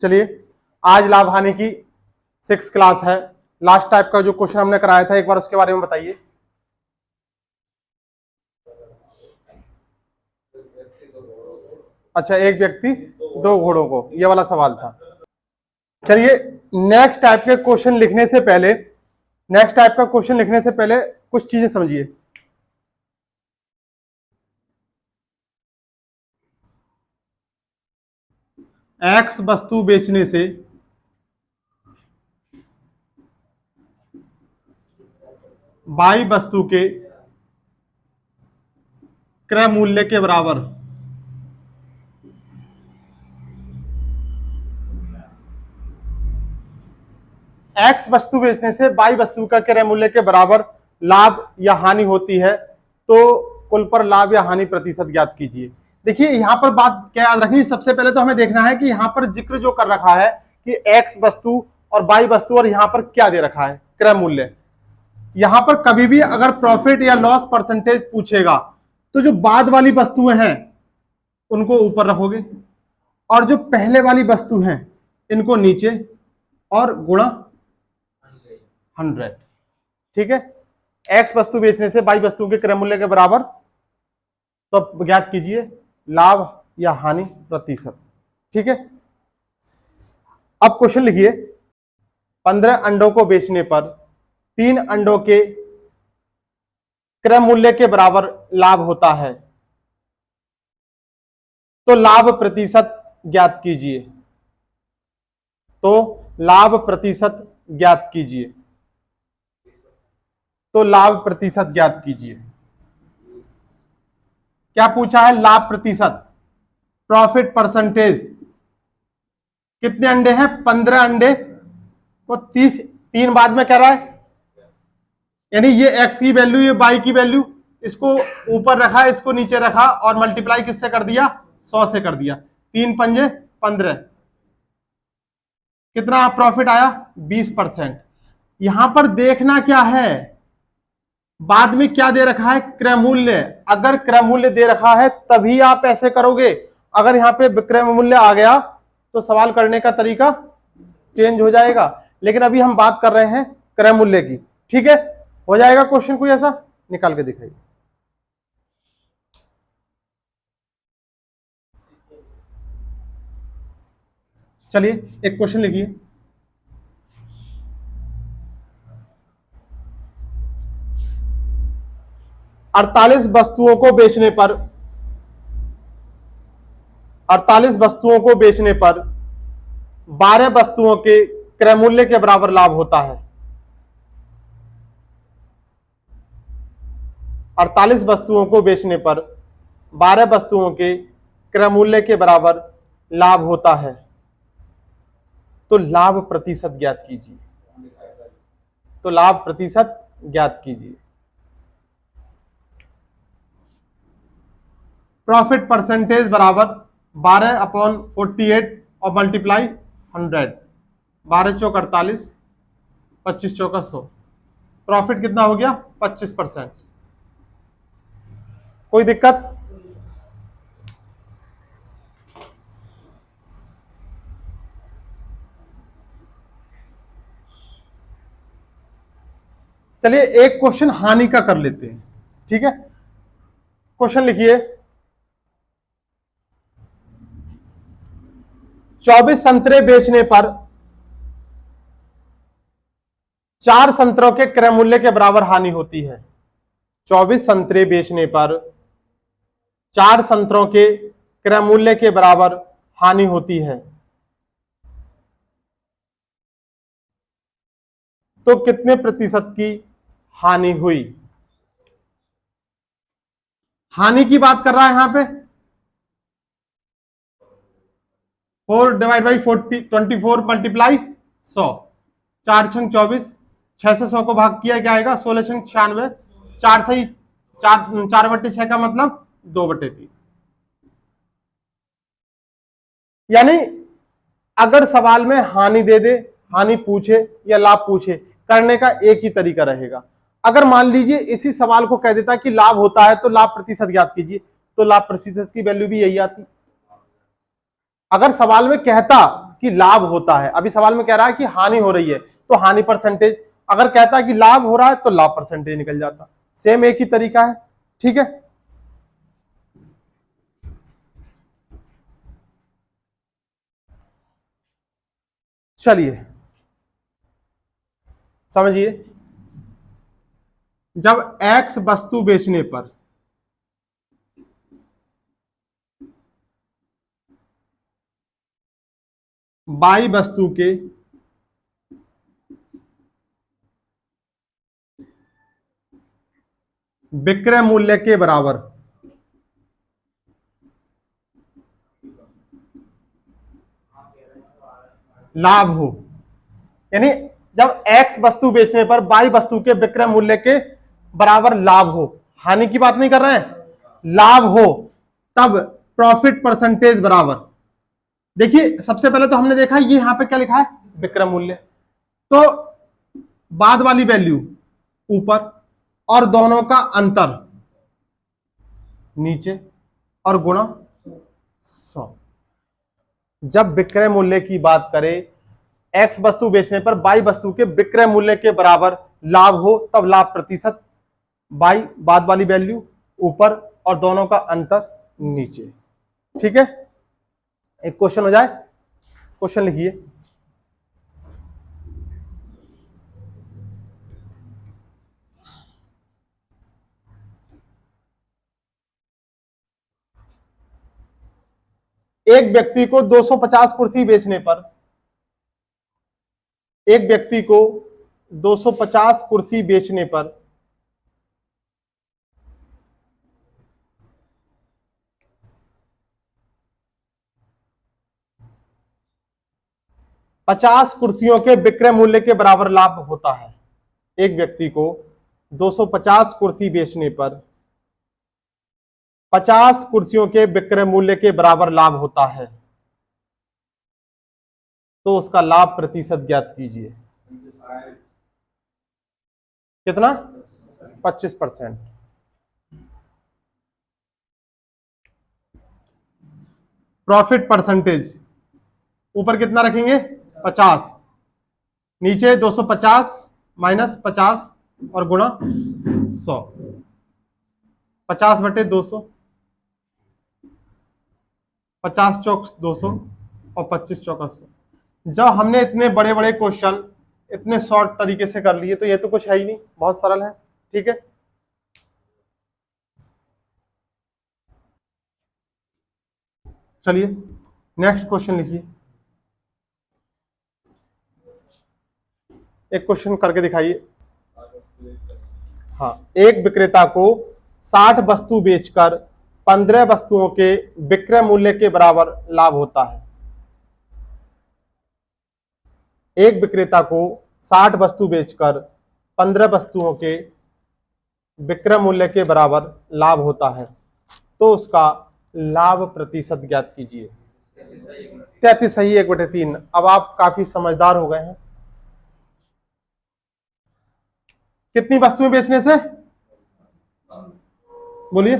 चलिए, आज लाभ हानि की 6 क्लास है। लास्ट टाइप का जो क्वेश्चन हमने कराया था एक बार उसके बारे में बताइए। अच्छा, एक व्यक्ति 2 घोड़ों को, ये वाला सवाल था। चलिए, नेक्स्ट टाइप के क्वेश्चन लिखने से पहले कुछ चीजें समझिए। एक्स वस्तु बेचने से वाई वस्तु के क्रय मूल्य के बराबर एक्स वस्तु बेचने से वाई वस्तु का क्रय मूल्य के बराबर लाभ या हानि होती है, तो कुल पर लाभ या हानि प्रतिशत ज्ञात कीजिए। देखिए, यहां पर बात क्या याद रखनी, सबसे पहले तो हमें देखना है कि यहां पर जिक्र जो कर रखा है कि एक्स वस्तु और वाई वस्तु, और यहां पर क्या दे रखा है, क्रय मूल्य। यहां पर कभी भी अगर प्रॉफिट या लॉस परसेंटेज पूछेगा तो जो बाद वाली वस्तुएं हैं उनको ऊपर रखोगे और जो पहले वाली वस्तु हैं इनको नीचे और गुणा 100। ठीक है, एक्स वस्तु बेचने से वाई वस्तु के क्रय मूल्य के बराबर, तो अब ज्ञात कीजिए लाभ या हानि प्रतिशत। ठीक है, अब क्वेश्चन लिखिए। 15 अंडों को बेचने पर 3 अंडों के क्रय मूल्य के बराबर लाभ होता है, तो लाभ प्रतिशत ज्ञात कीजिए। तो लाभ प्रतिशत ज्ञात कीजिए। तो लाभ प्रतिशत ज्ञात कीजिए। क्या पूछा है? लाभ प्रतिशत, प्रॉफिट परसेंटेज। कितने अंडे हैं? 15 अंडे को 3 बाद में कह रहा है, यानी ये एक्स की वैल्यू, ये वाई की वैल्यू, इसको ऊपर रखा, इसको नीचे रखा और मल्टीप्लाई किससे कर दिया? 100 से कर दिया। 3 पंजे 15। कितना प्रॉफिट आया? 20%। यहां पर देखना क्या है, बाद में क्या दे रखा है? क्रय मूल्य। अगर क्रय मूल्य दे रखा है तभी आप ऐसे करोगे। अगर यहां पे विक्रय मूल्य आ गया तो सवाल करने का तरीका चेंज हो जाएगा। लेकिन अभी हम बात कर रहे हैं क्रय मूल्य की। ठीक है, हो जाएगा क्वेश्चन कोई ऐसा? निकाल के दिखाइए। चलिए, एक क्वेश्चन लिखिए। अड़तालीस वस्तुओं को बेचने पर 12 वस्तुओं के क्रय मूल्य के बराबर लाभ होता है। 48 वस्तुओं को बेचने पर 12 वस्तुओं के क्रय मूल्य के बराबर लाभ होता है, तो लाभ प्रतिशत ज्ञात कीजिए। तो लाभ प्रतिशत ज्ञात कीजिए। प्रॉफिट परसेंटेज बराबर 12/48 और मल्टीप्लाई 100। 12 चौक 48, 25 चौका 100। प्रॉफिट कितना हो गया? 25%। कोई दिक्कत? चलिए, एक क्वेश्चन हानि का कर लेते हैं। ठीक है, क्वेश्चन लिखिए। 24 संतरे बेचने पर 4 संतरों के क्रय मूल्य के बराबर हानि होती है। 24 संतरे बेचने पर 4 संतरों के क्रय मूल्य के बराबर हानि होती है, तो कितने प्रतिशत की हानि हुई? हानि की बात कर रहा है यहां पे। 4 डिवाइड बाई 24 मल्टीप्लाई 100। 4 छंग 24, 6 से 100 को भाग किया क्या आएगा? 16 छंग 96। 4 सही 4/6 का मतलब 2/3। यानी अगर सवाल में हानि दे दे, हानि पूछे या लाभ पूछे, करने का एक ही तरीका रहेगा। अगर मान लीजिए इसी सवाल को कह देता कि लाभ होता है तो लाभ प्रतिशत ज्ञात कीजिए, तो लाभ प्रतिशत की वैल्यू भी यही आती। अगर सवाल में कहता कि लाभ होता है। अभी सवाल में कह रहा है कि हानि हो रही है तो हानि परसेंटेज, अगर कहता है कि लाभ हो रहा है तो लाभ परसेंटेज निकल जाता। सेम एक ही तरीका है, ठीक है। चलिए समझिए, जब X वस्तु बेचने पर Y वस्तु के विक्रय मूल्य के बराबर लाभ हो, यानी जब X वस्तु बेचने पर Y वस्तु के विक्रय मूल्य के बराबर लाभ हो, हानि की बात नहीं कर रहे हैं, लाभ हो, तब प्रॉफिट परसेंटेज बराबर, देखिए सबसे पहले तो हमने देखा ये यहां पे क्या लिखा है, विक्रय मूल्य, तो बाद वाली वैल्यू ऊपर और दोनों का अंतर नीचे और गुणा 100। जब विक्रय मूल्य की बात करें, X वस्तु बेचने पर Y वस्तु के विक्रय मूल्य के बराबर लाभ हो, तब लाभ प्रतिशत Y बाद वाली वैल्यू ऊपर और दोनों का अंतर नीचे, ठीक है। एक क्वेश्चन हो जाए, क्वेश्चन लिखिए। एक व्यक्ति को 250 कुर्सी बेचने पर, एक व्यक्ति को 250 कुर्सी बेचने पर पचास कुर्सियों के विक्रय मूल्य के बराबर लाभ होता है। एक व्यक्ति को 250 कुर्सी बेचने पर 50 कुर्सियों के विक्रय मूल्य के बराबर लाभ होता है, तो उसका लाभ प्रतिशत ज्ञात कीजिए। कितना? 25%। प्रॉफिट परसेंटेज ऊपर कितना रखेंगे? 50, नीचे 250 माइनस 50 और गुणा 100, 50/200, 50 चौक 200 और 25 चौक 100। जब हमने इतने बड़े बड़े क्वेश्चन इतने शॉर्ट तरीके से कर लिए तो ये तो कुछ है ही नहीं, बहुत सरल है, ठीक है। चलिए नेक्स्ट क्वेश्चन लिखिए, एक क्वेश्चन करके दिखाइए। हाँ, एक विक्रेता को 60 वस्तु बेचकर 15 वस्तुओं के विक्रय मूल्य के बराबर लाभ होता है। एक विक्रेता को 60 वस्तु बेचकर 15 वस्तुओं के विक्रय मूल्य के बराबर लाभ होता है, तो उसका लाभ प्रतिशत ज्ञात कीजिए। 33 सही, 1/3। अब आप काफी समझदार हो गए हैं। कितनी वस्तुएं बेचने से? बोलिए।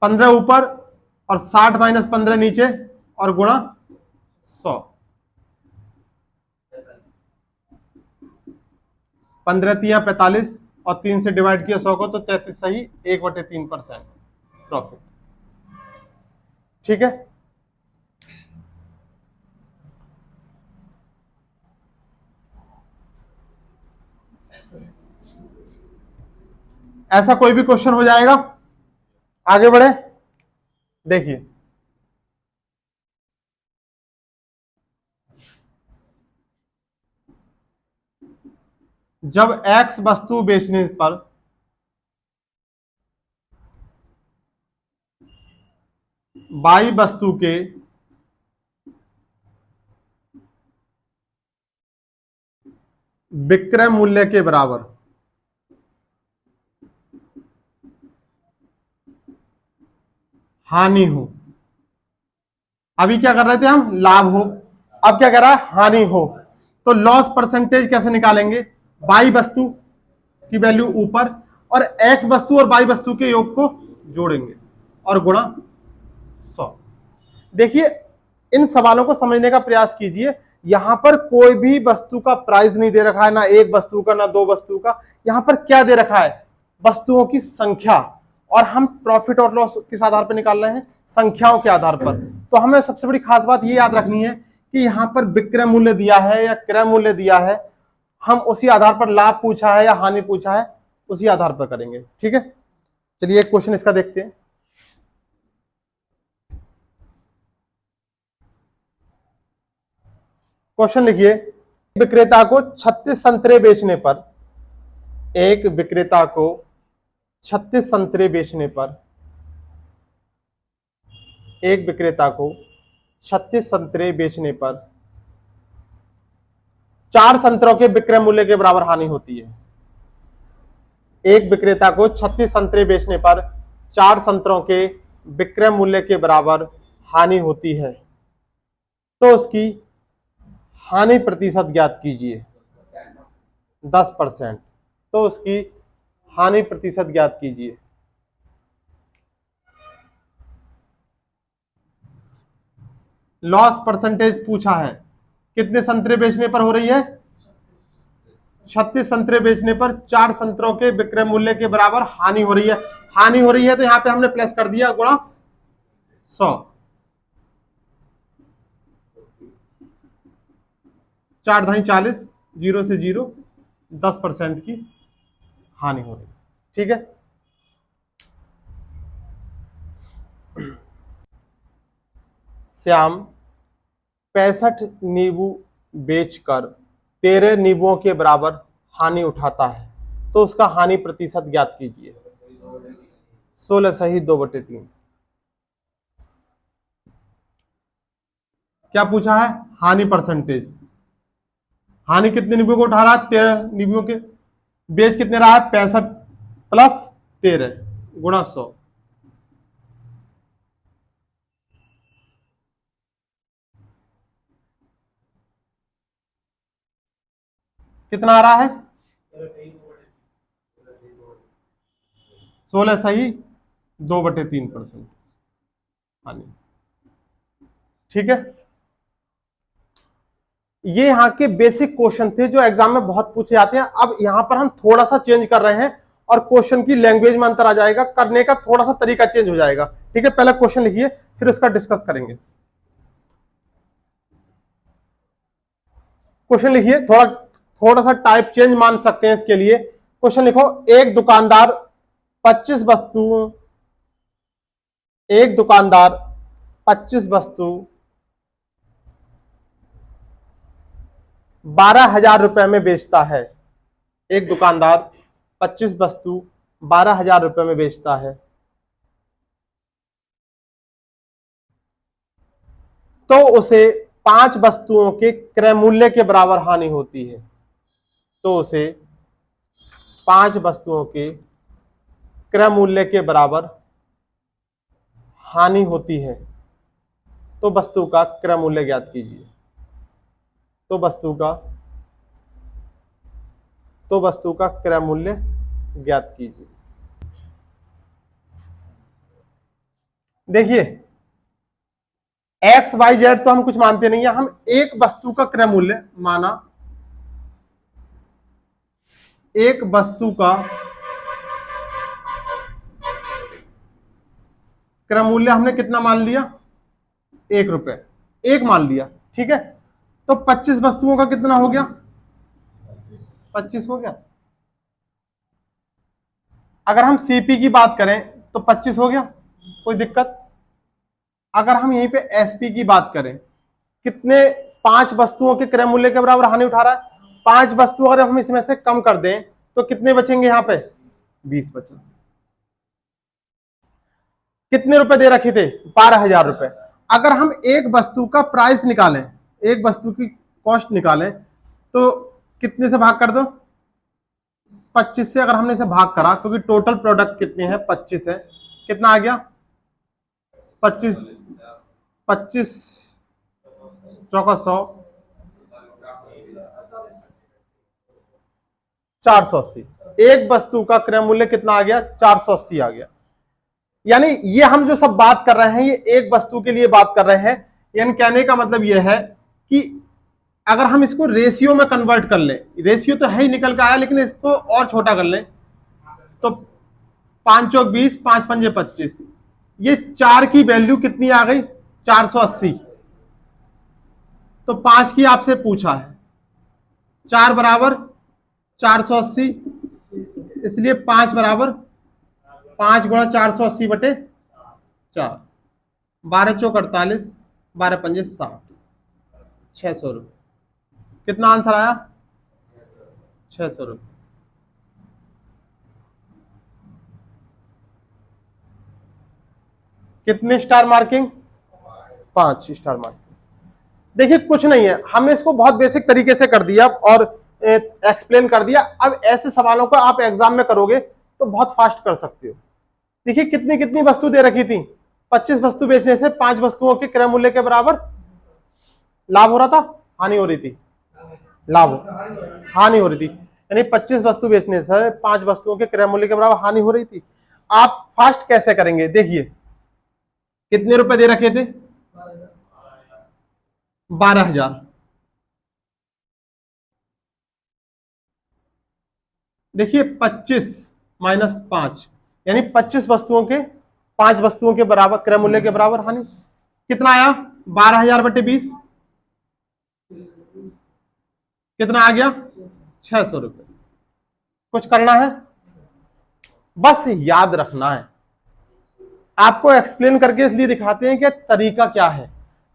15 ऊपर और 60 माइनस 15 नीचे और गुणा 100। 15 तिया 45 और 3 से डिवाइड किया 100 को, तो 33 सही, 1/3% प्रॉफिट, ठीक है। ऐसा कोई भी क्वेश्चन हो जाएगा, आगे बढ़े। देखिए जब X वस्तु बेचने पर Y वस्तु के विक्रय मूल्य के बराबर हानि हो, अभी क्या कर रहे थे हम, लाभ हो, अब क्या कर रहा है, हानि हो, तो लॉस परसेंटेज कैसे निकालेंगे? Y वस्तु की वैल्यू ऊपर और X वस्तु और Y वस्तु के योग को जोड़ेंगे और गुणा 100। देखिए इन सवालों को समझने का प्रयास कीजिए। यहां पर कोई भी वस्तु का प्राइस नहीं दे रखा है, ना एक वस्तु का, ना दो वस्तु का। यहां पर क्या दे रखा है? वस्तुओं की संख्या, और हम प्रॉफिट और लॉस किस आधार पर निकाल रहे हैं? संख्याओं के आधार पर। तो हमें सबसे बड़ी खास बात ये याद रखनी है कि यहां पर विक्रय मूल्य दिया है या क्रय मूल्य दिया है, हम उसी आधार पर लाभ पूछा है या हानि पूछा है, उसी आधार पर करेंगे। ठीक है, चलिए एक क्वेश्चन इसका देखते हैं। क्वेश्चन लिखिए, विक्रेता को 36 संतरे बेचने पर, एक विक्रेता को 36 संतरे बेचने पर, एक विक्रेता को 36 संतरे बेचने पर 4 संतरों के विक्रय मूल्य के बराबर हानि होती है। एक विक्रेता को 36 संतरे बेचने पर 4 संतरों के विक्रय मूल्य के बराबर हानि होती है, तो उसकी हानि प्रतिशत ज्ञात कीजिए। 10%, तो उसकी हानि प्रतिशत ज्ञात कीजिए। लॉस परसेंटेज पूछा है, कितने संतरे बेचने पर हो रही है? 36 संतरे बेचने पर 4 संतरों के विक्रय मूल्य के बराबर हानि हो रही है। हानि हो रही है तो यहां पे हमने प्लस कर दिया गुणा 100। 4 ढाई 40, 0 से 0, 10% की हानि हो रही है। ठीक है, श्याम 65 नींबू बेचकर 13 नींबुओं के बराबर हानि उठाता है, तो उसका हानि प्रतिशत ज्ञात कीजिए। 16 सही 2/3। क्या पूछा है? हानि परसेंटेज। हानि कितने नींबुओं को उठा रहा है? 13 नींबुओं के। बेच कितने रहा है? 65 प्लस 13 गुणा 100। कितना आ रहा है? 16 सही 2/3% हानि। ठीक है, ये यहाँ के बेसिक क्वेश्चन थे जो एग्जाम में बहुत पूछे जाते हैं। अब यहां पर हम थोड़ा सा चेंज कर रहे हैं और क्वेश्चन की लैंग्वेज में अंतर आ जाएगा, करने का थोड़ा सा तरीका चेंज हो जाएगा। ठीक है, पहले क्वेश्चन लिखिए, फिर उसका डिस्कस करेंगे। क्वेश्चन लिखिए, थोड़ा सा टाइप चेंज मान सकते हैं इसके लिए। क्वेश्चन लिखो, एक दुकानदार 25 वस्तुओं, एक दुकानदार 25 वस्तु 12,000 रुपए में बेचता है। एक दुकानदार 25 वस्तु 12,000 रुपए में बेचता है, तो उसे 5 वस्तुओं के क्रय मूल्य के बराबर हानि होती है। तो उसे 5 वस्तुओं के क्रय मूल्य के बराबर हानि होती है, तो वस्तु का क्रय मूल्य ज्ञात कीजिए। तो वस्तु का क्रय मूल्य ज्ञात कीजिए। देखिए, एक्स वाई जेड तो हम कुछ मानते नहीं है, हम एक वस्तु का क्रय मूल्य माना, एक वस्तु का क्रय मूल्य हमने कितना मान लिया? 1 रुपए, एक मान लिया। ठीक है, तो 25 वस्तुओं का कितना हो गया? 25 हो गया। अगर हम सीपी की बात करें तो 25 हो गया, कोई दिक्कत? अगर हम यहीं पे एसपी की बात करें, कितने 5 वस्तुओं के क्रय मूल्य के बराबर हानि उठा रहा है? 5 वस्तु अगर हम इसमें से कम कर दें तो कितने बचेंगे? यहां पे 20 बचे। कितने रुपए दे रखे थे? 12,000 रुपए। अगर हम एक वस्तु का प्राइस निकालें, एक वस्तु की कॉस्ट निकालें, तो कितने से भाग कर दो? 25 से। अगर हमने इसे भाग करा, क्योंकि टोटल प्रोडक्ट कितने हैं? 25 है। कितना आ गया? 25 25 चौका 100, 480। एक वस्तु का क्रय मूल्य कितना आ गया? 480 आ गया। यानी ये हम जो सब बात कर रहे हैं, ये एक वस्तु के लिए बात कर रहे हैं। यानी कहने का मतलब यह है कि अगर हम इसको रेशियो में कन्वर्ट कर लें, रेशियो तो है ही निकल के आया, लेकिन इसको और छोटा कर लें तो 5 चौक 20, 5 पंजे 25, ये 4 की वैल्यू कितनी आ गई? 480। तो 5 की आपसे पूछा है, 4 बराबर 480, इसलिए 5 बराबर 5 गुणा 480 बटे 4, 12 चौक 48, 12 पंजे 60, 600 रुपये। कितना आंसर आया? 600 रुपये। कितने स्टार मार्किंग? 5 star marking. देखिए कुछ नहीं है, हमने इसको बहुत बेसिक तरीके से कर दिया और एक्सप्लेन कर दिया। अब ऐसे सवालों को आप एग्जाम में करोगे तो बहुत फास्ट कर सकते हो। देखिए कितनी कितनी वस्तु दे रखी थी, 25 वस्तु बेचने से 5 वस्तुओं के क्रय मूल्य के बराबर लाभ हो रहा था, हानि हो रही थी? लाभ, हानि हो रही थी। यानी 25 वस्तु बेचने से 5 वस्तुओं के क्रय मूल्य के बराबर हानि हो रही थी। आप फास्ट कैसे करेंगे? देखिए कितने रुपए दे रखे थे? 12,000। देखिए 25 माइनस 5, यानी 25 वस्तुओं के 5 वस्तुओं के बराबर क्रय मूल्य के बराबर हानि। कितना आया? 12,000 बटे 20, कितना आ गया? 600 रुपए। कुछ करना है? बस याद रखना है। आपको एक्सप्लेन करके इसलिए दिखाते हैं कि तरीका क्या है।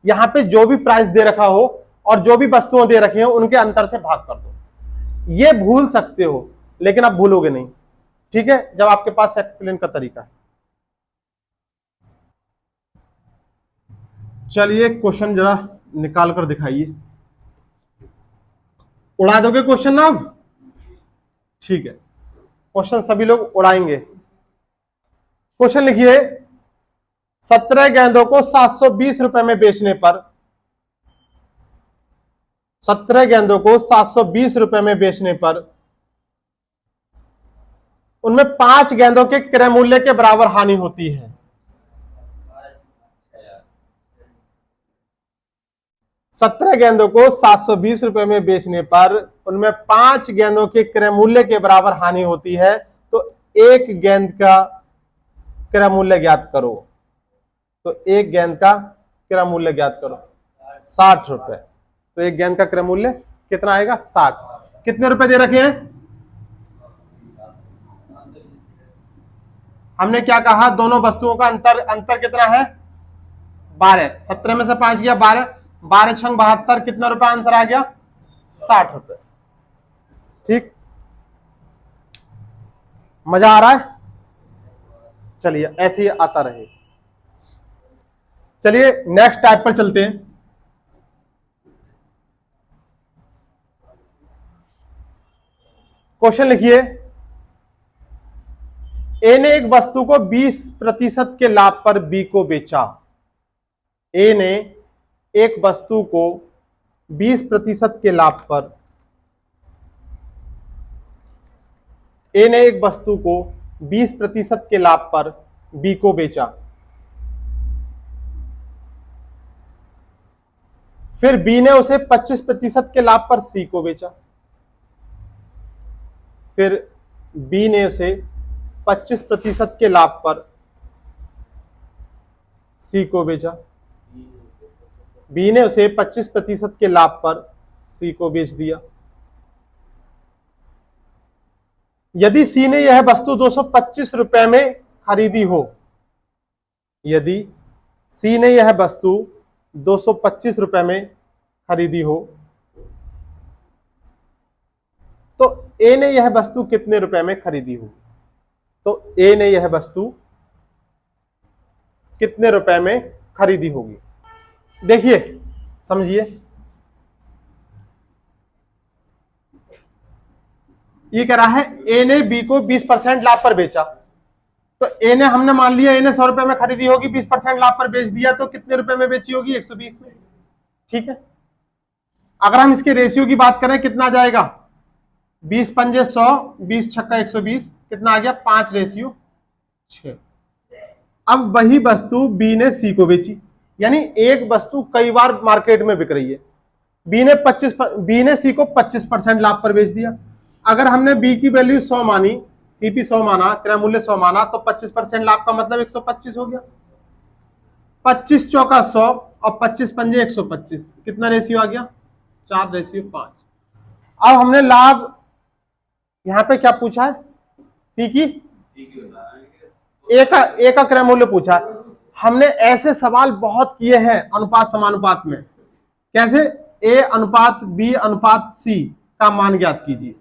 यहां पे जो भी प्राइस दे रखा हो और जो भी वस्तुएं दे रखी हो उनके अंतर से भाग कर दो। ये भूल सकते हो लेकिन आप भूलोगे नहीं, ठीक है, जब आपके पास एक्सप्लेन का तरीका है। चलिए क्वेश्चन जरा निकाल कर दिखाइए। उड़ा दोगे क्वेश्चन ना? अब ठीक है, क्वेश्चन सभी लोग उड़ाएंगे। क्वेश्चन लिखिए, 17 गेंदों को 720 रुपए में बेचने पर, 17 गेंदों को 720 रुपए में बेचने पर उनमें 5 गेंदों के क्रय मूल्य के बराबर हानि होती है। 17 गेंदों को 720 रुपए में बेचने पर उनमें 5 गेंदों के क्रय मूल्य के बराबर हानि होती है, तो एक गेंद का क्रय मूल्य ज्ञात करो। तो एक गेंद का क्रय मूल्य ज्ञात करो, 60 रुपए। तो एक गेंद का क्रय मूल्य कितना आएगा? 60। कितने रुपए दे रखे हैं? हमने क्या कहा? दोनों वस्तुओं का अंतर कितना है? 12। 17 में से 5 गया 12, 12 छंग 72, कितना रुपए आंसर आ गया? 60 रुपए। ठीक, मजा आ रहा है? चलिए ऐसे ही आता रहे। चलिए नेक्स्ट टाइप पर चलते हैं। क्वेश्चन लिखिए, ए ने एक वस्तु को 20% के लाभ पर बी को बेचा। ए ने एक वस्तु को 20% के लाभ पर, ए ने एक वस्तु को 20% के लाभ पर बी को बेचा। फिर बी ने उसे 25% के लाभ पर सी को बेचा। फिर बी ने उसे 25% के लाभ पर सी को बेचा। बी ने उसे 25% के लाभ पर सी को बेच दिया। यदि सी ने यह वस्तु 225 रुपए में खरीदी हो, यदि सी ने यह वस्तु 225 रुपए में खरीदी हो, तो ए ने यह वस्तु कितने रुपए में खरीदी हो? तो ए ने यह वस्तु कितने रुपए में खरीदी होगी? देखिए समझिए, ये कह रहा है ए ने बी को 20% लाभ पर बेचा। तो ए ने, हमने मान लिया ए ने 100 रुपए में खरीदी होगी, 20% लाभ पर बेच दिया, तो कितने रुपए में बेची होगी? 120 में। ठीक है, अगर हम इसके रेशियो की बात करें कितना जाएगा? 20 पंजे 100, 20 छक्का 120, कितना आ गया? 5 रेशियो 6। अब वही वस्तु बी ने सी को बेची, यानी एक वस्तु कई बार मार्केट में बिक रही है। बी ने सी को 25% लाभ पर बेच दिया। अगर हमने बी की वैल्यू 100 मानी, सीपी 100 माना, क्रय मूल्य 100 माना, तो 25% लाभ का मतलब 125 हो गया। 25 चौका 100 और 25 पंजे 125, कितना रेशियो आ गया? 4:5। अब हमने लाभ यहां पे क्या पूछा है? सी की ए का क्रय मूल्य पूछा है। हमने ऐसे सवाल बहुत किए हैं अनुपात समानुपात में। कैसे? ए अनुपात बी अनुपात सी का मान ज्ञात कीजिए।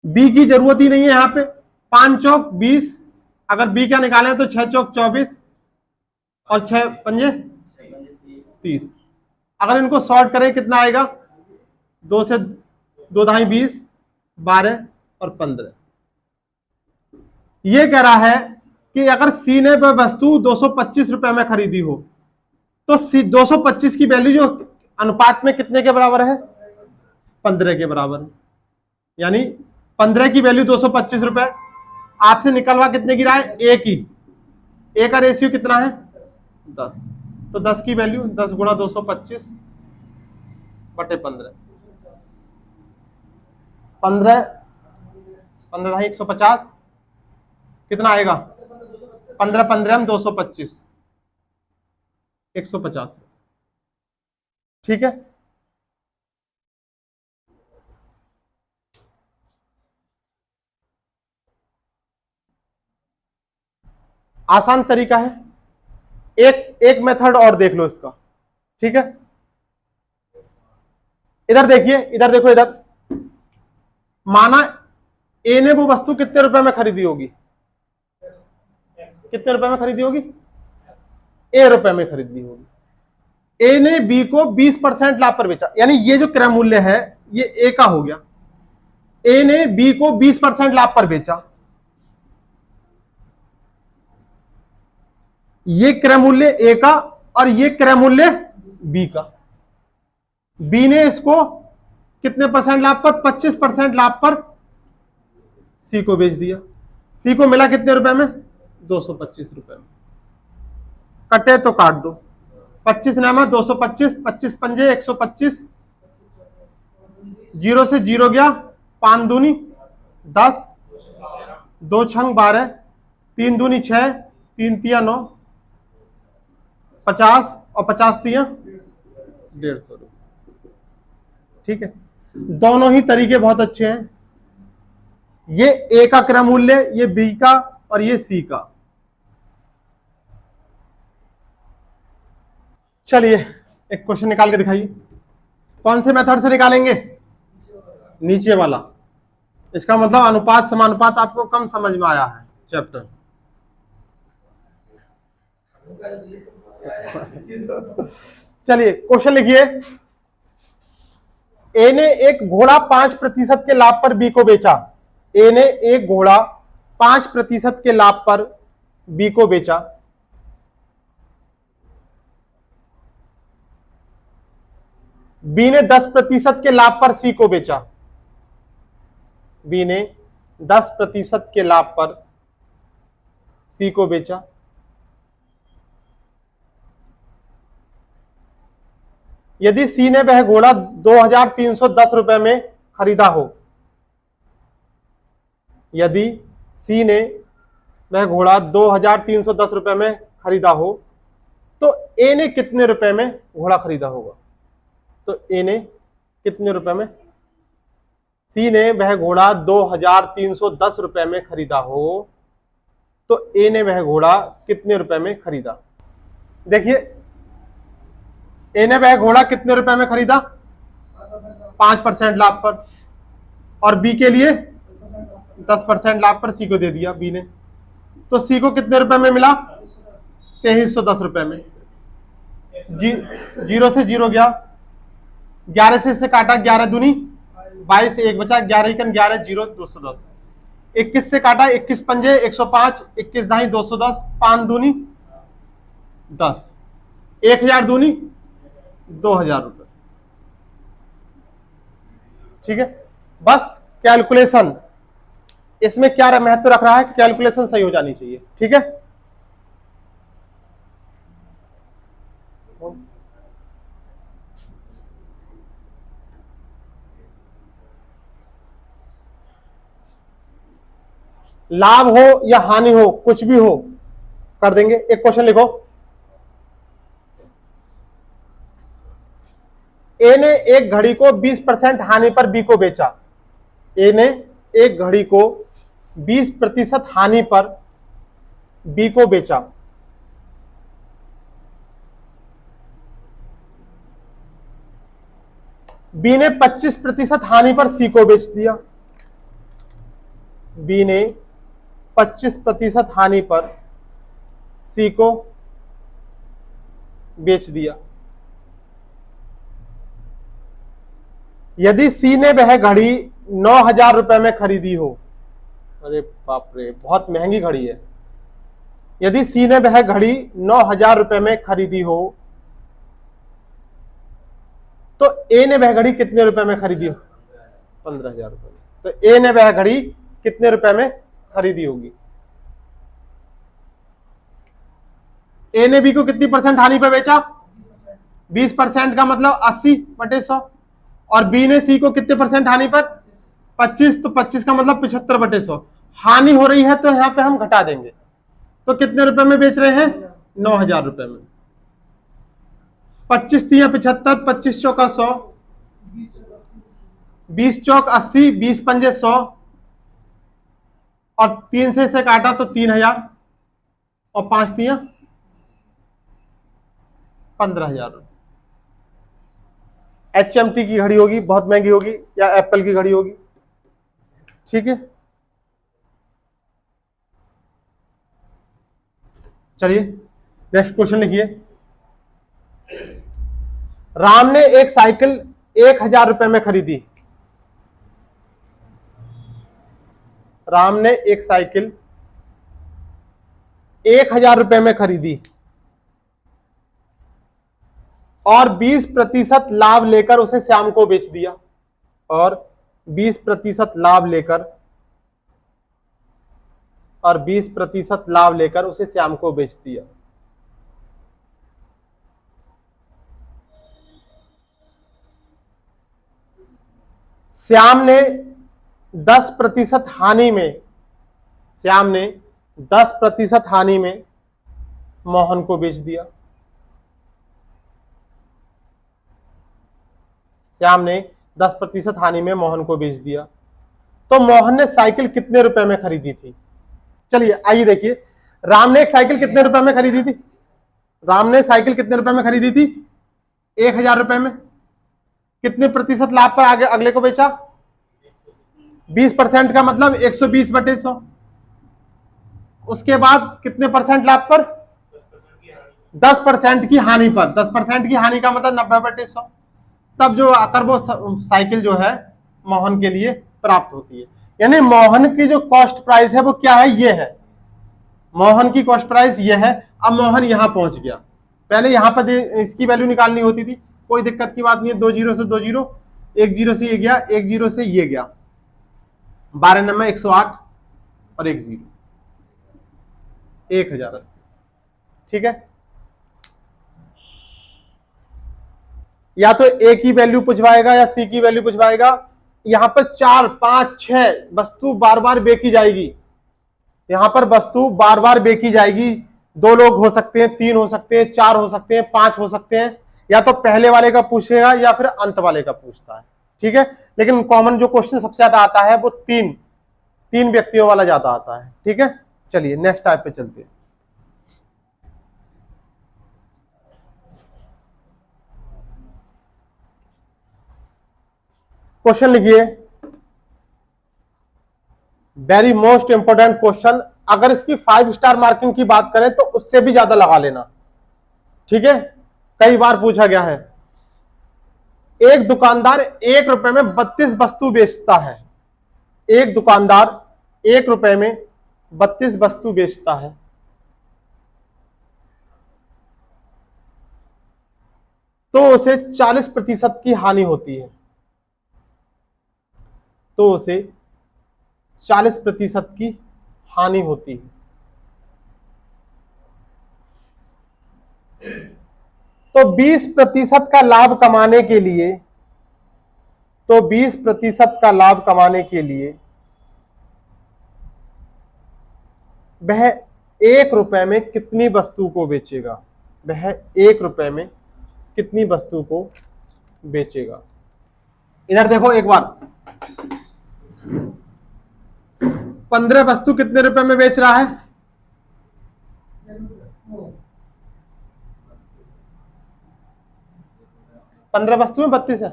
बी की जरूरत ही नहीं है यहां पे। 5 चौक 20, अगर बी क्या निकालें तो 6 चौक 24 और 6 पंजे 30। अगर इनको सॉर्ट करें कितना आएगा? 2 से 2 ढाई 20, 12 और 15। ये कह रहा है कि अगर सी ने वह वस्तु 225 रुपए में खरीदी हो तो सी 225 की वैल्यू जो अनुपात में कितने के बराबर है? 15 के बराबर। यानी 15 की वैल्यू 225 रुपए। आपसे निकलवा कितने की रहा है? ए की। ए का रेशियो कितना है? 10। तो 10 की वैल्यू 10 गुणा 225 बटे 15। 15 15 150, कितना आएगा? 15 15 225, 150। ठीक है। आसान तरीका है। एक मेथड और देख लो इसका। ठीक है, इधर देखिए, इधर देखो, इधर माना ए ने वो वस्तु कितने रुपए में खरीदी होगी? कितने रुपए में खरीदी होगी? ए रुपए में खरीदी होगी। ए ने बी को 20% लाभ पर बेचा, यानी ये जो क्रय मूल्य है ये ए का हो गया। ए ने बी को 20% लाभ पर बेचा। ये क्रय मूल्य ए का और ये क्रय मूल्य बी का। बी ने इसको कितने परसेंट लाभ पर? 25% लाभ पर सी को बेच दिया। सी को मिला कितने रुपए में? 225 रुपए में। कटे तो काट दो। 25 नामा 225, 25 पंजे 125, 0 से 0 गया, 5 दूनी 10, 2 छंग 12, 3 दूनी 6, 3 तिया 9, 50 और 50 तिया 150 रुपये। ठीक है, दोनों ही तरीके बहुत अच्छे हैं। ये ए का क्रय मूल्य, ये बी का और ये सी का। चलिए एक क्वेश्चन निकाल के दिखाइए। कौन से मेथड से निकालेंगे? नीचे वाला। इसका मतलब अनुपात समानुपात आपको कम समझ में आया है चैप्टर। चलिए क्वेश्चन लिखिए। ए ने एक घोड़ा 5% के लाभ पर बी को बेचा। ए ने एक घोड़ा 5% के लाभ पर बी को बेचा। बी ने 10% के लाभ पर सी को बेचा। बी ने 10% के लाभ पर सी को बेचा। यदि सी ने वह घोड़ा 2310 रुपए में खरीदा हो, यदि सी ने वह घोड़ा 2310 रुपए में खरीदा हो तो ए ने कितने रुपए में घोड़ा खरीदा होगा? तो ए ने कितने रुपए में? सी ने वह घोड़ा 2310 रुपए में खरीदा हो तो ए ने वह घोड़ा कितने रुपए में खरीदा? देखिए, ए ने वह घोड़ा कितने रुपए में खरीदा? 5% लाभ पर। और बी के लिए 10% लाभ पर सी को दे दिया बी ने। तो सी को कितने रुपए में मिला? 2310 रुपए में। 0 से 0 गया, 11 से इससे काटा, 11 दूनी 22, 1 बचा, 11 एकन 11, 0 210। 21 से काटा, 21 पंजे 105, 21 ढाई 210, 5 दूनी 10, 1000 दूनी 2000 रुपए। ठीक है, बस कैलकुलेशन इसमें क्या महत्व रख रहा है? कैलकुलेशन सही हो जानी चाहिए। ठीक है, फोन। लाभ हो या हानि हो, कुछ भी हो कर देंगे। एक क्वेश्चन लिखो, ए ने एक घड़ी को 20% हानि पर बी को बेचा। ए ने एक घड़ी को 20% हानि पर बी को बेचा। बी ने 25% हानि पर सी को बेच दिया। बी ने 25% हानि पर सी को बेच दिया। यदि सी ने वह घड़ी 9,000 रुपए में खरीदी हो, अरे बाप रे, बहुत महंगी घड़ी है। यदि सी ने वह घड़ी 9,000 रुपए में खरीदी हो, तो ए ने वह घड़ी कितने रुपए में खरीदी हो? 15,000 रुपए में। तो ए ने वह घड़ी कितने रुपए में खरीदी होगी? ए ने बी को कितनी परसेंट हानि पर बेचा? 20% का मतलब 80/100। और बी ने सी को कितने परसेंट हानि पर? 25। तो 25 का मतलब 75/100। हानि हो रही है तो यहां पे हम घटा देंगे। तो कितने रुपए में बेच रहे हैं? 9,000 रुपए में। 25 3 75, 25 चौका 100, 20 चौक 80, 20 पंजे 100, और 3 से इसे काटा तो 3,000, और 5 3 15,000। HMT की घड़ी होगी, बहुत महंगी होगी, या एप्पल की घड़ी होगी। ठीक है, चलिए नेक्स्ट क्वेश्चन लिखिए। राम ने एक साइकिल 1,000 रुपए में खरीदी। राम ने एक साइकिल 1,000 रुपए में खरीदी और 20% लाभ लेकर उसे श्याम को बेच दिया। और 20% लाभ लेकर उसे श्याम को बेच दिया। श्याम ने 10% हानि में, श्याम ने 10% हानि में मोहन को बेच दिया। श्याम ने 10% हानि में मोहन को बेच दिया। तो मोहन ने साइकिल कितने रुपए में खरीदी थी? चलिए आइए देखिए, राम ने एक साइकिल कितने रुपए में खरीदी थी? राम ने साइकिल कितने रुपए में खरीदी थी? 1,000 रुपए में। कितने प्रतिशत लाभ पर आगे अगले को बेचा? 20% का मतलब 120/100। उसके बाद कितने परसेंट लाभ पर? 10% की हानि पर। 10% की हानि का मतलब 90/100। तब जो आकर वो साइकिल जो है मोहन के लिए प्राप्त होती है। यानी मोहन की जो कॉस्ट प्राइस है वो क्या है? ये है मोहन की कॉस्ट प्राइस, ये है। अब मोहन यहां पहुंच गया। पहले यहां पर इसकी वैल्यू निकालनी होती थी, कोई दिक्कत की बात नहीं है। 2 जीरो से 2 जीरो, 1 जीरो से ये गया, 1 जीरो से ये गया, 12 नंबर 108 और 1 जीरो, 1080। ठीक है, या तो ए की वैल्यू पूछवाएगा या सी की वैल्यू पूछवाएगा। यहां पर 4 5 6 वस्तु बार बार बेची जाएगी। यहां पर वस्तु बार बार बेची जाएगी। 2 लोग हो सकते हैं, 3 हो सकते हैं, 4 हो सकते हैं, 5 हो सकते हैं। या तो पहले वाले का पूछेगा या फिर अंत वाले का पूछता है। ठीक है, लेकिन कॉमन जो क्वेश्चन सबसे ज्यादा आता है वो तीन व्यक्तियों वाला ज्यादा आता है। ठीक है, चलिए नेक्स्ट टाइप पे चलते हैं। क्वेश्चन लिखिए, वेरी मोस्ट इंपोर्टेंट क्वेश्चन। अगर इसकी 5 स्टार मार्किंग की बात करें तो उससे भी ज्यादा लगा लेना। ठीक है, कई बार पूछा गया है। एक दुकानदार 1 रुपए में 32 वस्तु बेचता है। एक दुकानदार 1 रुपए में 32 वस्तु बेचता है। तो उसे 40% की हानि होती है। तो उसे 40% की हानि होती है। तो 20% का लाभ कमाने के लिए, तो 20% का लाभ कमाने के लिए वह 1 रुपए में कितनी वस्तु को बेचेगा? वह 1 रुपए में कितनी वस्तु को बेचेगा? इधर देखो एक बार, 15 वस्तु कितने रुपए में बेच रहा है? 15 वस्तु में 32 है।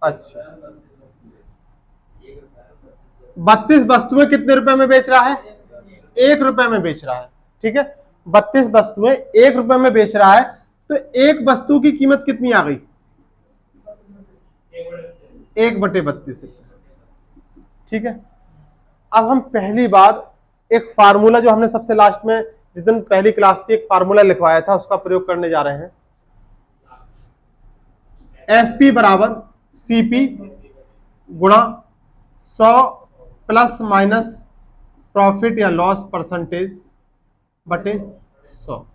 अच्छा, 32 वस्तुएं कितने रुपए में बेच रहा है? 1 रुपए में बेच रहा है। ठीक है, 32 वस्तुएं 1 रुपए में बेच रहा है, तो एक वस्तु की कीमत कितनी आ गई? 1/32। ठीक है, अब हम पहली बार एक फार्मूला जो हमने सबसे लास्ट में जिस दिन पहली क्लास थी एक फार्मूला लिखवाया था उसका प्रयोग करने जा रहे हैं। एसपी बराबर सीपी गुणा 100 प्लस माइनस प्रॉफिट या लॉस परसेंटेज बटे 100।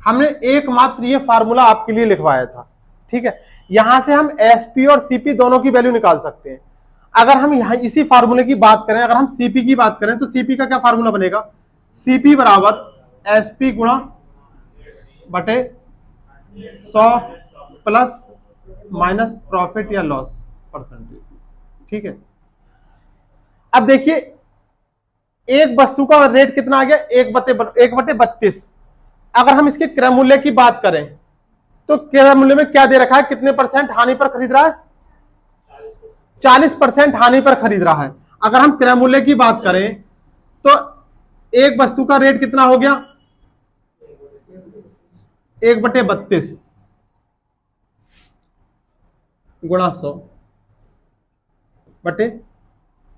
हमने एकमात्र ये फार्मूला आपके लिए लिखवाया था। ठीक है, यहां से हम एसपी और सीपी दोनों की वैल्यू निकाल सकते हैं। अगर हम यहां इसी फार्मूले की बात करें, अगर हम सीपी की बात करें तो सीपी का क्या फार्मूला बनेगा? सीपी बराबर एसपी गुणा बटे 100 प्लस माइनस प्रॉफिट या लॉस परसेंटेज। ठीक है, अब देखिए एक वस्तु का रेट कितना आ गया? 1/32। अगर हम इसके क्रय मूल्य की बात करें तो क्रय मूल्य में क्या दे रखा है? कितने परसेंट हानि पर खरीद रहा है? 40% हानि पर खरीद रहा है। अगर हम क्रय मूल्य की बात करें तो एक वस्तु का रेट कितना हो गया? 1/32 गुणा 100 बटे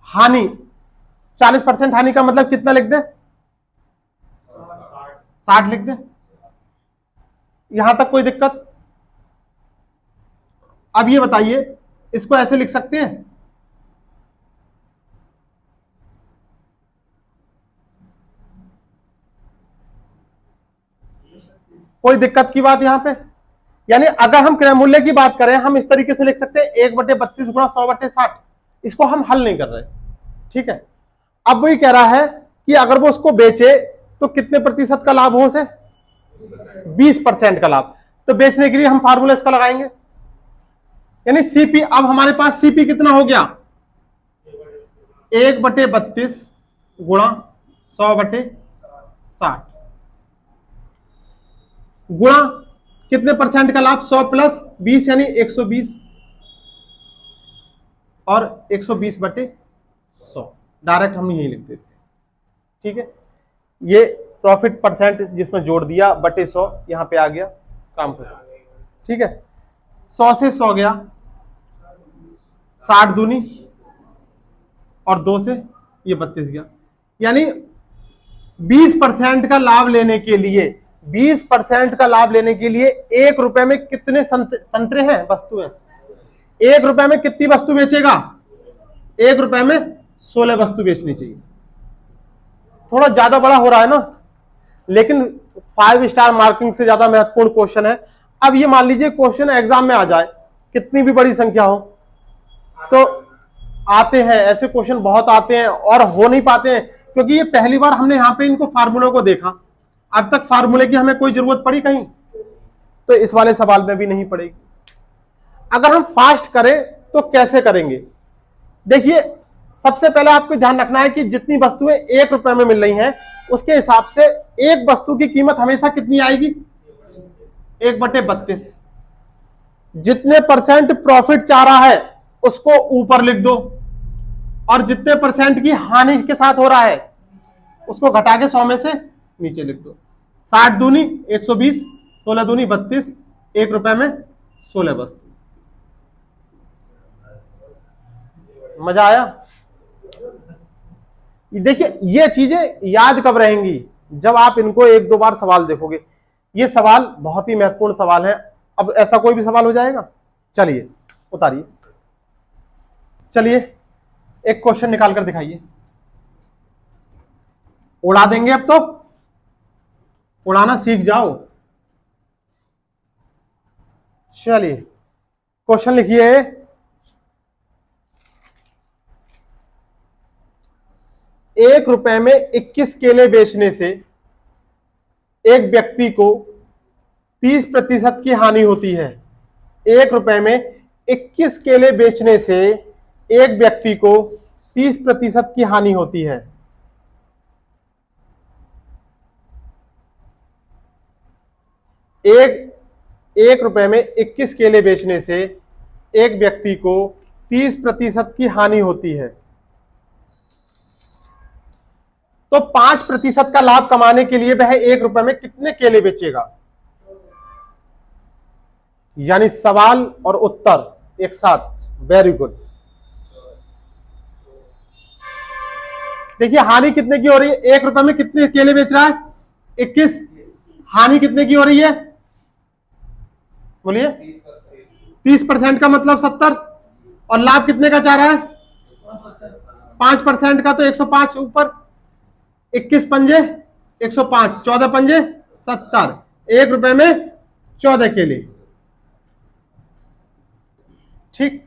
हानि 40% हानि का मतलब कितना लिख दे? 60 लिख दे। यहां तक कोई दिक्कत? अब ये बताइए, इसको ऐसे लिख सकते हैं? कोई दिक्कत की बात यहां पे? यानी अगर हम क्रय मूल्य की बात करें हम इस तरीके से लिख सकते हैं 1/32 गुणा 100/60। इसको हम हल नहीं कर रहे। ठीक है, अब वही कह रहा है कि अगर वो उसको बेचे तो कितने प्रतिशत का लाभ हो उसे? 20% का लाभ। तो बेचने के लिए हम फार्मूला इसका लगाएंगे, यानी सीपी। अब हमारे पास सीपी कितना हो गया? 1/32 गुणा 100/60 गुणा कितने परसेंट का लाभ? 100 प्लस 20 यानी 120 और 120/100। डायरेक्ट हम यही लिख देते हैं। ठीक है, ये प्रॉफिट परसेंट जिसमें जोड़ दिया बटे 100 यहां पे आ गया, काम खत्म। ठीक है, 100 से 100 गया, 60 दूनी और 2 से ये 32 गया। यानी 20% का लाभ लेने के लिए 20% का लाभ लेने के लिए 1 रुपए में कितने संतरे हैं? वस्तुएं। 1 रुपए में कितनी वस्तु बेचेगा? 1 रुपए में 16 वस्तु बेचनी चाहिए। थोड़ा ज्यादा बड़ा हो रहा है ना, लेकिन 5 स्टार मार्किंग से ज्यादा महत्वपूर्ण क्वेश्चन है। अब ये मान लीजिए क्वेश्चन एग्जाम में आ जाए, कितनी भी बड़ी संख्या हो तो आते हैं, ऐसे क्वेश्चन बहुत आते हैं और हो नहीं पाते हैं क्योंकि ये पहली बार हमने यहां पे इनको फार्मूलों को देखा। अब तक फार्मूले की हमें कोई जरूरत पड़ी कहीं? तो इस वाले सवाल में भी नहीं पड़ेगी। अगर हम फास्ट करें तो कैसे करेंगे? देखिए, सबसे पहले आपको ध्यान रखना है कि जितनी वस्तुएं 1 रुपए में मिल रही हैं उसके हिसाब से एक वस्तु की कीमत हमेशा कितनी आएगी? 1/32। जितने परसेंट प्रॉफिट चाह रहा है उसको ऊपर लिख दो और जितने परसेंट की हानि के साथ हो रहा है उसको घटा के 100 में से नीचे लिख दो। 60 दूनी 120, 16 दूनी 32, 1 रुपए में 16 वस्तु। मजा आया? देखिए, ये चीजें याद कब रहेंगी? जब आप इनको 1-2 बार सवाल देखोगे। ये सवाल बहुत ही महत्वपूर्ण सवाल है। अब ऐसा कोई भी सवाल हो जाएगा? चलिए उतारिए, चलिए एक क्वेश्चन निकाल कर दिखाइए। उड़ा देंगे, अब तो उड़ाना सीख जाओ। चलिए क्वेश्चन लिखिए। ₹1 में 21 केले बेचने से एक व्यक्ति को 30% की हानि होती है। ₹1 में 21 केले बेचने से एक व्यक्ति को 30% की हानि होती है। ₹1 में 21 केले बेचने से एक व्यक्ति को 30% की हानि होती है। तो 5% का लाभ कमाने के लिए वह ₹1 में कितने केले बेचेगा? यानी सवाल और उत्तर एक साथ। Very good. देखिए हानि कितने की हो रही है? ₹1 में कितने केले बेच रहा है? 21। हानि कितने की हो रही है? बोलिए। 30% का मतलब 70। और लाभ कितने का चाह रहा है? 5% का। तो 105 ऊपर 21 पंजे 105, 14 पंजे 70। ₹1 में 14 केले। ठीक।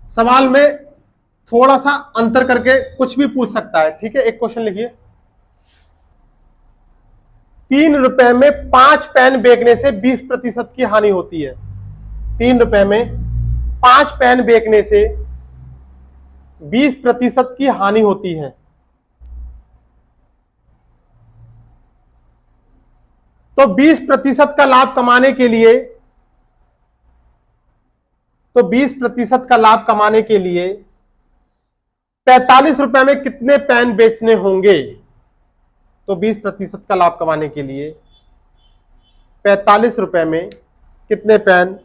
सवाल में थोड़ा सा अंतर करके कुछ भी पूछ सकता है। ठीक है, एक क्वेश्चन लिखिए। ₹3 में 5 पेन बेचने से 20% की हानि होती है। ₹3 में 5 पेन बेचने से 20% की हानि होती है। तो 20% का लाभ कमाने के लिए, तो 20% का लाभ कमाने के लिए ₹45 में कितने पेन बेचने होंगे? तो 20% का लाभ कमाने के लिए ₹45 में कितने पेन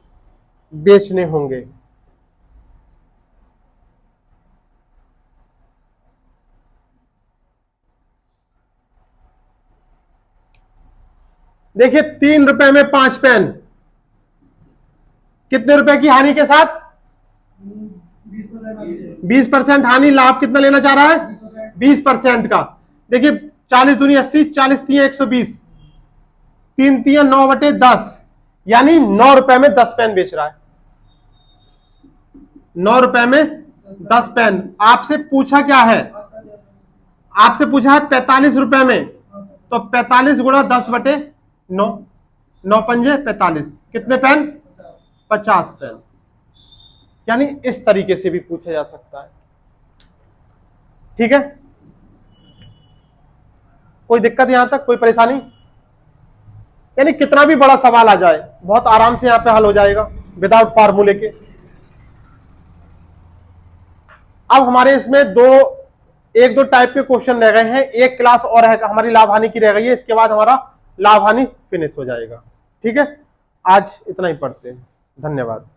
बेचने होंगे? देखिए ₹3 में 5 पेन कितने रुपए की हानि के साथ? 20% हानि। लाभ कितना लेना चाह रहा है? 20% का। देखिए 40 दूनी 80, 40 तिया 120, 3 तिया 9/10, यानी ₹9 में 10 पेन बेच रहा है। ₹9 में 10 पेन। आपसे पूछा क्या है? आपसे पूछा है ₹45 में। तो 45 गुणा 10/9, 9 पंजे 45, कितने पेन? 50 पेन। यानी इस तरीके से भी पूछा जा सकता है। ठीक है, कोई दिक्कत यहां तक? कोई परेशानी? यानी कितना भी बड़ा सवाल आ जाए बहुत आराम से यहां पे हल हो जाएगा विदाउट फार्मूले के। अब हमारे इसमें एक दो टाइप के क्वेश्चन रह गए हैं। एक क्लास और है हमारी लाभ हानि की रह गई है, इसके बाद हमारा लाभ हानि फिनिश हो जाएगा। ठीक है, आज इतना ही पढ़ते हैं। धन्यवाद।